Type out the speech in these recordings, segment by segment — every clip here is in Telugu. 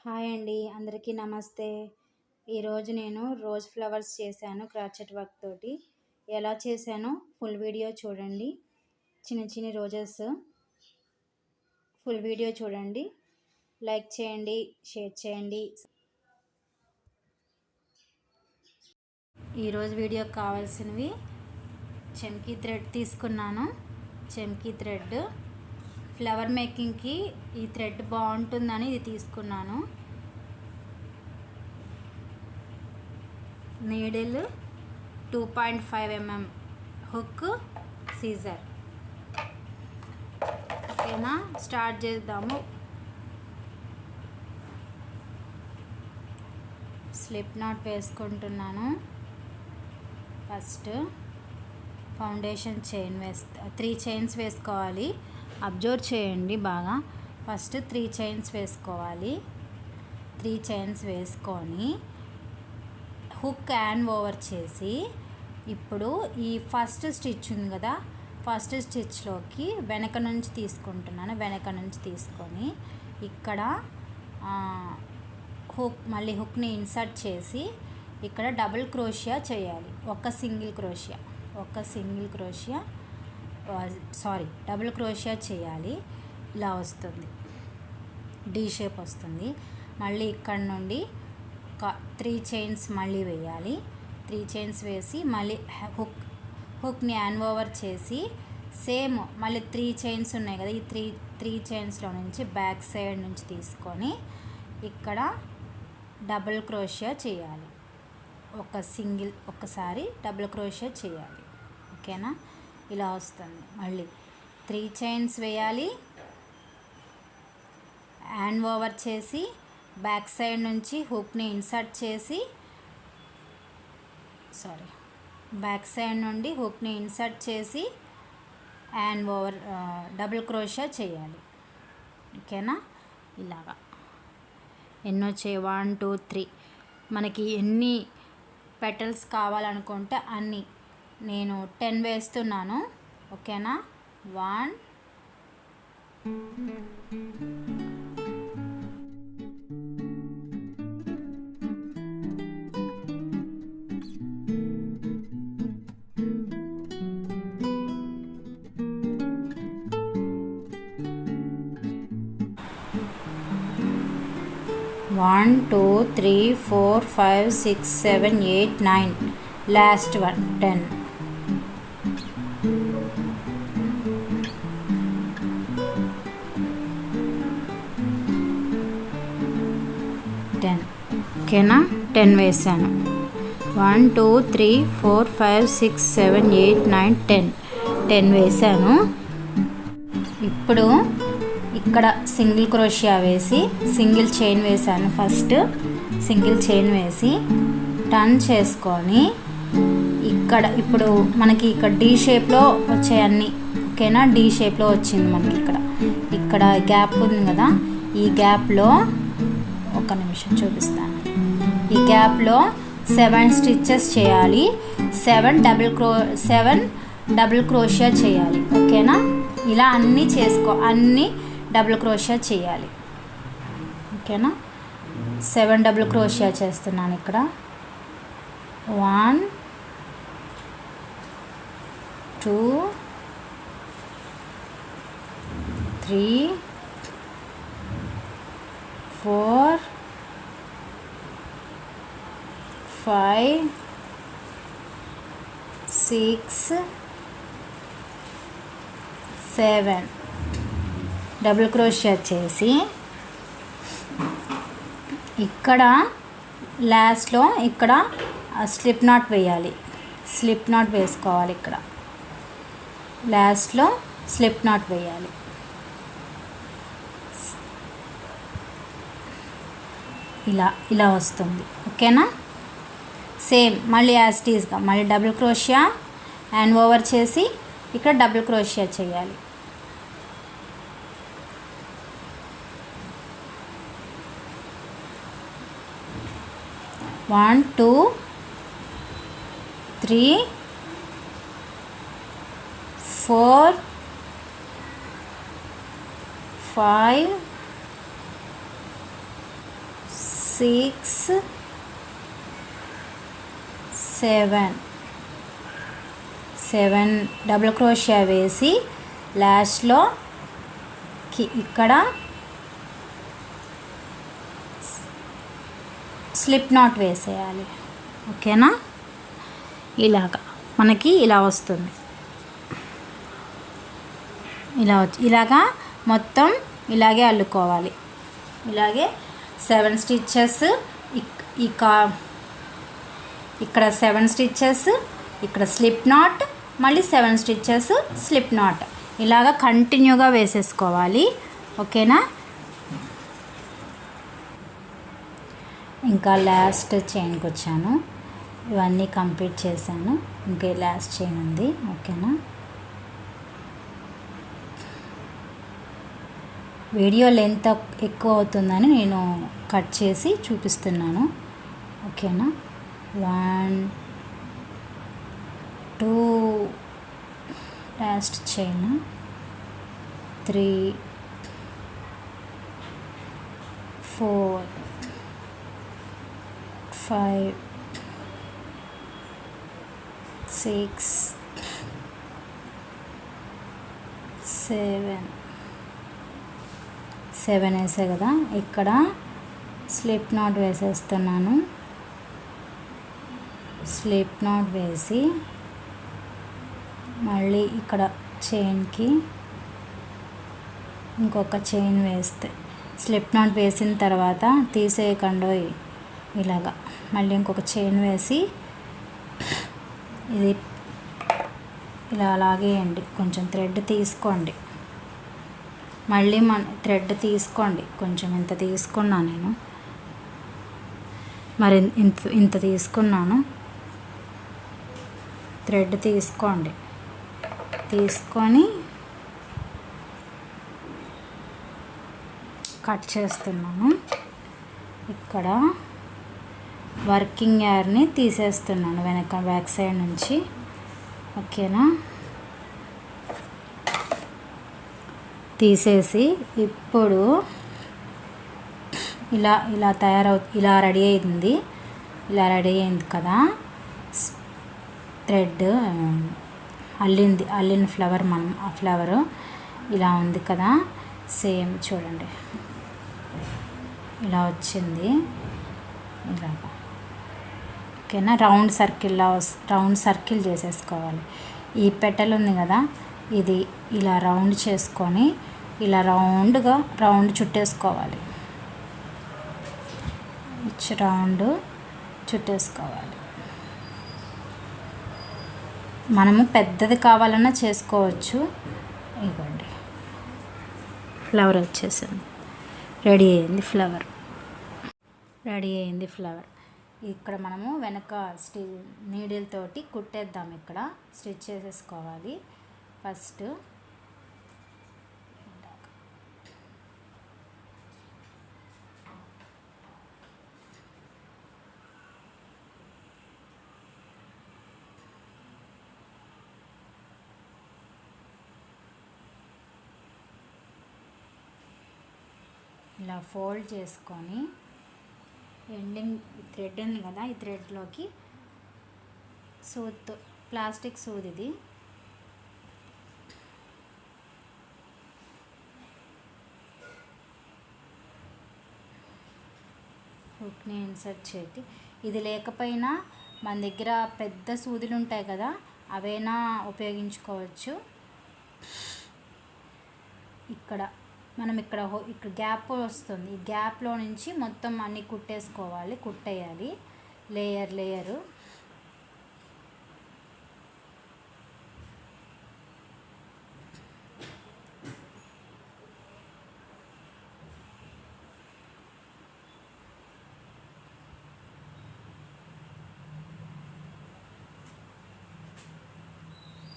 హాయ్ అండి, అందరికీ నమస్తే. ఈరోజు నేను రోజ్ ఫ్లవర్స్ చేశాను క్రాచెట్ వర్క్ తోటి. ఎలా చేశానో ఫుల్ వీడియో చూడండి. చిన్న చిన్న రోజెస్ ఫుల్ వీడియో చూడండి. లైక్ చేయండి, షేర్ చేయండి. ఈరోజు వీడియోకి కావాల్సినవి చెమ్కీ థ్రెడ్ తీసుకున్నాను. చెమ్కీ థ్రెడ్ ఫ్లవర్ మేకింగ్కి ఈ థ్రెడ్ బాగుంటుందని ఇది తీసుకున్నాను. Needle 2.5 mm hook, scissor. ఓకేనా, స్టార్ట్ చేద్దాము. స్లిప్ నాట్ వేసుకుంటున్నాను. ఫస్ట్ ఫౌండేషన్ చైన్ 3 చైన్స్ వేసుకోవాలి. అబ్జర్వ్ చేయండి బాగా. ఫస్ట్ 3 చైన్స్ వేసుకోవాలి. 3 చైన్స్ వేసుకొని హుక్ హ్యాండ్ ఓవర్ చేసి, ఇప్పుడు ఈ ఫస్ట్ స్టిచ్ ఉంది కదా, ఫస్ట్ స్టిచ్లోకి వెనక నుంచి తీసుకుంటున్నాను. వెనక నుంచి తీసుకొని ఇక్కడ మళ్ళీ హుక్ని ఇన్సర్ట్ చేసి ఇక్కడ డబుల్ క్రోషియా చేయాలి. డబుల్ క్రోషియా చేయాలి. ఇలా వస్తుంది, డి షేప్ వస్తుంది. మళ్ళీ ఇక్కడ నుండి 3 చైన్స్ మళ్ళీ వేయాలి. 3 చైన్స్ వేసి మళ్ళీ హుక్ని హ్యాండ్ ఓవర్ చేసి సేమ్ మళ్ళీ 3 చైన్స్ ఉన్నాయి కదా, ఈ 3 చైన్స్లో నుంచి బ్యాక్ సైడ్ నుంచి తీసుకొని ఇక్కడ డబుల్ క్రోషియా చేయాలి. ఒక్కసారి డబుల్ క్రోషియా చేయాలి. ఓకేనా, ఇలా వస్తుంది. మళ్ళీ 3 చైన్స్ వేయాలి, హ్యాండ్ ఓవర్ చేసి బ్యాక్ సైడ్ నుంచి హుక్ని ఇన్సర్ట్ చేసి బ్యాక్ సైడ్ నుండి హుక్ని ఇన్సర్ట్ చేసి హ్యాండ్ ఓవర్ డబుల్ క్రోషియా చేయాలి. ఓకేనా, ఇలాగా ఎన్నో 1 2 3 మనకి ఎన్ని పెటల్స్ కావాలనుకుంటే అన్ని. నేను 10 వేస్తున్నాను. ఓకేనా, 1 1 2 3 4 5 6 7 8 9, లాస్ట్ వన్ 10. ఓకేనా, 10 వేసాను. 1 2 3 4 5 6 7 8 9 10 వేసాను. ఇప్పుడు ఇక్కడ సింగిల్ క్రోషియా వేసి సింగిల్ చైన్ వేసాను. ఫస్ట్ సింగిల్ చైన్ వేసి టర్న్ చేసుకొని ఇప్పుడు మనకి ఇక్కడ డి షేప్లో వచ్చాయన్నీ. ఓకేనా, డి షేప్లో వచ్చింది మనకి. ఇక్కడ గ్యాప్ ఉంది కదా, ఈ గ్యాప్లో ఒక నిమిషం చూపిస్తాను. ఈ గ్యాప్లో 7 స్టిచ్చెస్ చేయాలి. 7 డబుల్ క్రోషియా చేయాలి. ఓకేనా, ఇలా అన్నీ డబుల్ క్రోషియా చేయాలి. ఓకేనా, 7 డబుల్ క్రోషియా చేస్తున్నాను ఇక్కడ. 1 2 3 4 5 6 7 డబుల్ క్రోషియా చేసి ఇక్కడ లాస్ట్లో ఇక్కడ స్లిప్ నాట్ వేయాలి. స్లిప్ నాట్ వేసుకోవాలి. ఇక్కడ లాస్ట్లో స్లిప్ నాట్ వేయాలి. ఇలా వస్తుంది. ఓకేనా, సేమ్ మళ్ళీ యాజ్ ఇట్ ఈస్గా మళ్ళీ డబుల్ క్రోషియా హ్యాండ్ ఓవర్ చేసి ఇక్కడ డబుల్ క్రోషియా చేయాలి. One, 2, 3, 4, 5, 6 7 డబుల్ క్రోషియా వేసి లాస్ట్లో ఇక్కడ స్లిప్ నాట్ వేసేయాలి. ఓకేనా? ఇలాగా మనకి ఇలా వస్తుంది. ఇలాగా మొత్తం ఇలాగే అల్లుకోవాలి. ఇలాగే 7 స్టిచ్చెస్, ఇక్కడ 7 స్టిచ్చెస్, ఇక్కడ స్లిప్ నాట్, మళ్ళీ 7 స్టిచ్చెస్, స్లిప్ నాట్, ఇలాగా కంటిన్యూగా వేసేసుకోవాలి. ఓకేనా? ఇంకా లాస్ట్ చైన్కి వచ్చాను. ఇవన్నీ కంప్లీట్ చేశాను. ఇంకా లాస్ట్ చైన్ ఉంది. ఓకేనా? వీడియో లెంత్ ఎక్కువ అవుతుందని నేను కట్ చేసి చూపిస్తున్నాను. ఓకేనా? 1 2 లాస్ట్ చైన్, 3 4 5 6 7 వేసే కదా, ఇక్కడ స్లిప్ నాట్ వేసేస్తున్నాను. స్లిప్ నాట్ వేసి మళ్ళీ ఇక్కడ చైన్కి ఇంకొక చైన్ వేస్తే, స్లిప్ నాట్ వేసిన తర్వాత తీసేయకుండా ఇలాగా మళ్ళీ ఇంకొక చైన్ వేసి ఇది ఇలా లాగేయండి. కొంచెం థ్రెడ్ తీసుకోండి. మళ్ళీ థ్రెడ్ తీసుకోండి. కొంచెం ఇంత తీసుకున్నా నేను, మరి ఇంత తీసుకున్నాను. థ్రెడ్ తీసుకోండి. తీసుకొని కట్ చేస్తున్నాను. ఇక్కడ వర్కింగ్ యార్ని తీసేస్తున్నాను బ్యాక్ సైడ్ నుంచి. ఓకేనా? తీసేసి ఇప్పుడు ఇలా రెడీ అయింది. ఇలా రెడీ అయింది కదా, థ్రెడ్ అల్లిన ఫ్లవర్, ఆ ఫ్లవరు ఇలా ఉంది కదా, సేమ్ చూడండి ఇలా వచ్చింది. ఇలాగా. ఓకేనా? రౌండ్ సర్కిల్ చేసేసుకోవాలి. ఈ పెటల్ ఉంది కదా, ఇది ఇలా రౌండ్ చేసుకొని ఇలా రౌండ్ చుట్టేసుకోవాలి. రౌండ్ చుట్టేసుకోవాలి. మనము పెద్దది కావాలన్నా చేసుకోవచ్చు. ఇదిగోండి, ఫ్లవర్ వచ్చేసింది. రెడీ అయింది ఫ్లవర్. ఇక్కడ మనము వెనక నీడిల్ తోటి కుట్టేద్దాం. ఇక్కడ స్టిచ్ చేసేసుకోవాలి ఫస్ట్. ఇలా ఫోల్డ్ చేసుకొని ఎండింగ్ థ్రెడ్ ఉంది కదా, ఈ థ్రెడ్లోకి ప్లాస్టిక్ సూది ఇది హుక్ని ఇన్సర్ట్ చేసి, ఇది లేకపోయినా మన దగ్గర పెద్ద సూదులు ఉంటాయి కదా, అవైనా ఉపయోగించుకోవచ్చు. ఇక్కడ గ్యాప్ వస్తుంది. ఈ గ్యాప్లో నుంచి మొత్తం అన్నీ కుట్టేయాలి లేయరు.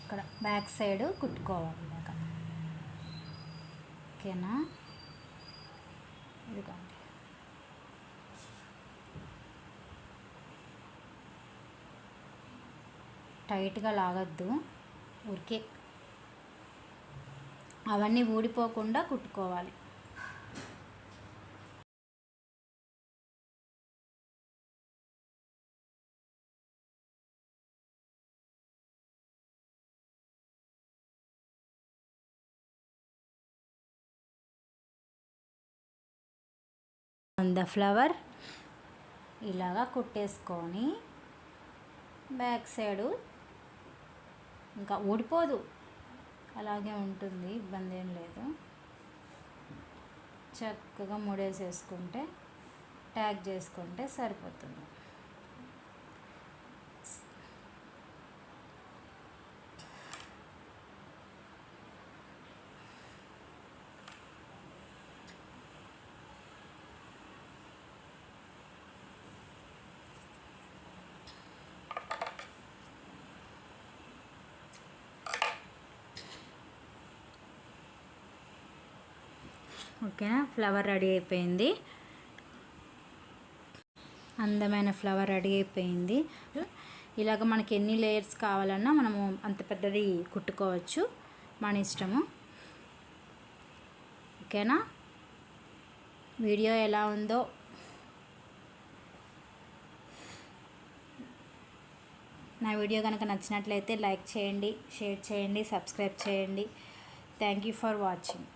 ఇక్కడ బ్యాక్ సైడ్ కుట్టుకోవాలి. ఓకేనా? ఇదిగోండి. టైట్గా లాగద్దు, ఊరికే అవన్నీ ఊడిపోకుండా కుట్టుకోవాలి. వంద ఫ్లవర్ ఇలాగా కుట్టేసుకొని బ్యాక్ సైడు ఇంకా ఊడిపోదు, అలాగే ఉంటుంది, ఇబ్బంది ఏం లేదు. చక్కగా ముడేసేసుకుంటే ట్యాగ్ చేసుకుంటే సరిపోతుంది. ఓకేనా, ఫ్లవర్ రెడీ అయిపోయింది. అందమైన ఫ్లవర్ రెడీ అయిపోయింది. ఇలాగ మనకి ఎన్ని లేయర్స్ కావాలన్నా మనము అంత పెద్దది కుట్టుకోవచ్చు, మన ఇష్టము. ఓకేనా, వీడియో ఎలా ఉందో నా వీడియో కనుక నచ్చినట్లయితే లైక్ చేయండి, షేర్ చేయండి, సబ్స్క్రైబ్ చేయండి. Thank you for watching.